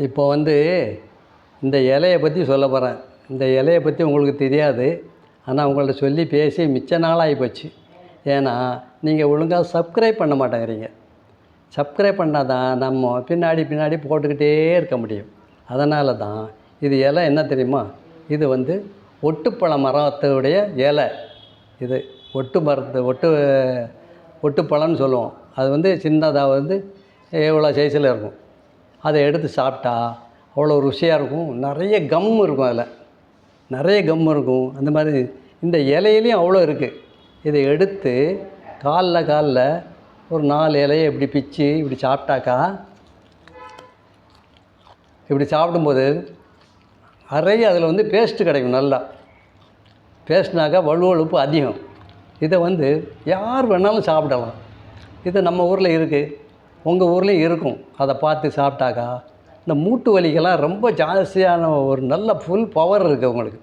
இப்போ வந்து இந்த இலையை பற்றி சொல்ல போகிறேன். இந்த இலையை பற்றி உங்களுக்கு தெரியாது. ஆனால் உங்கள்ட்ட சொல்லி பேசி மிச்ச நாளாகி போச்சு. ஏன்னா நீங்கள் ஒழுங்காக சப்ஸ்கிரைப் பண்ண மாட்டேங்கிறீங்க. சப்ஸ்கிரைப் பண்ணால் தான் நம்ம பின்னாடி போட்டுக்கிட்டே இருக்க முடியும். அதனால தான் இது இலை என்ன தெரியுமா? இது வந்து ஒட்டுப்பழ மரத்துடைய இலை. இது ஒட்டுப்பழம்னு சொல்லுவோம். அது வந்து சின்னதாக வந்து எவ்வளோ சைஸில் இருக்கும். அதை எடுத்து சாப்பிட்டா அவ்வளோ ருசியாக இருக்கும். நிறைய கம் இருக்கும், அதில் நிறைய கம் இருக்கும். அந்த மாதிரி இந்த இலையிலையும் அவ்வளோ இருக்குது. இதை எடுத்து காலில் ஒரு 4 இலையை இப்படி பிச்சு இப்படி சாப்பிட்டாக்கா, இப்படி சாப்பிடும்போது நிறைய அதில் வந்து பேஸ்ட்டு கிடைக்கும். நல்லா பேஸ்ட்னாக்கா வலுவழுப்பு அதிகம். இதை வந்து யார் வேணாலும் சாப்பிடலாம். இது நம்ம ஊரில் இருக்குது, உங்கள் ஊர்லேயும் இருக்கும். அதை பார்த்து சாப்பிட்டாக்கா இந்த மூட்டு வலிக்கெல்லாம் ரொம்ப ஜாஸ்தியான ஒரு நல்ல ஃபுல் பவர் இருக்குது உங்களுக்கு.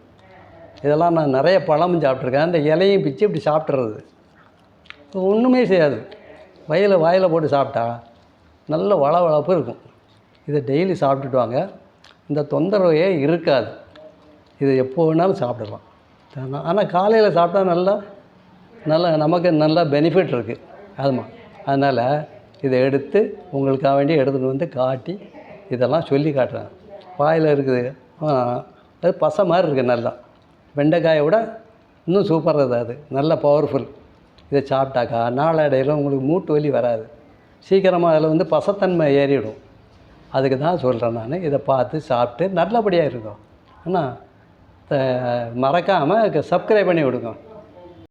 இதெல்லாம் நான் நிறைய பழமும் சாப்பிட்ருக்கேன். அந்த இலையும் பிச்சு இப்படி சாப்பிட்றது ஒன்றுமே செய்யாது. வாயில் போட்டு சாப்பிட்டா நல்ல வளவளப்பு இருக்கும். இதை டெய்லி சாப்பிட்டுட்டு வாங்க, இந்த தொந்தரவே இருக்காது. இது எப்போ வேணாலும் சாப்பிடலாம். ஆனால் காலையில் சாப்பிட்டா நல்லா நமக்கு நல்லா பெனிஃபிட் இருக்குது. ஆமாம், அதனால் இதை எடுத்து உங்களுக்காக வேண்டி எடுத்துகிட்டு வந்து காட்டி இதெல்லாம் சொல்லி காட்டுறேன். வாயில் இருக்குது, அது பசை மாதிரி இருக்குது. நல்லா வெண்டைக்காயை விட இன்னும் சூப்பராக அது நல்ல பவர்ஃபுல். இதை சாப்பிட்டாக்கா நாளடைவில் உங்களுக்கு மூட்டு வலி வராது. சீக்கிரமாக அதில் வந்து பசத்தன்மை ஏறிவிடும். அதுக்கு தான் சொல்கிறேன் நான். இதை பார்த்து சாப்பிட்டு நல்லபடியாக இருக்கும். ஆனால் மறக்காமல் சப்ஸ்கிரைப் பண்ணி விடுங்க.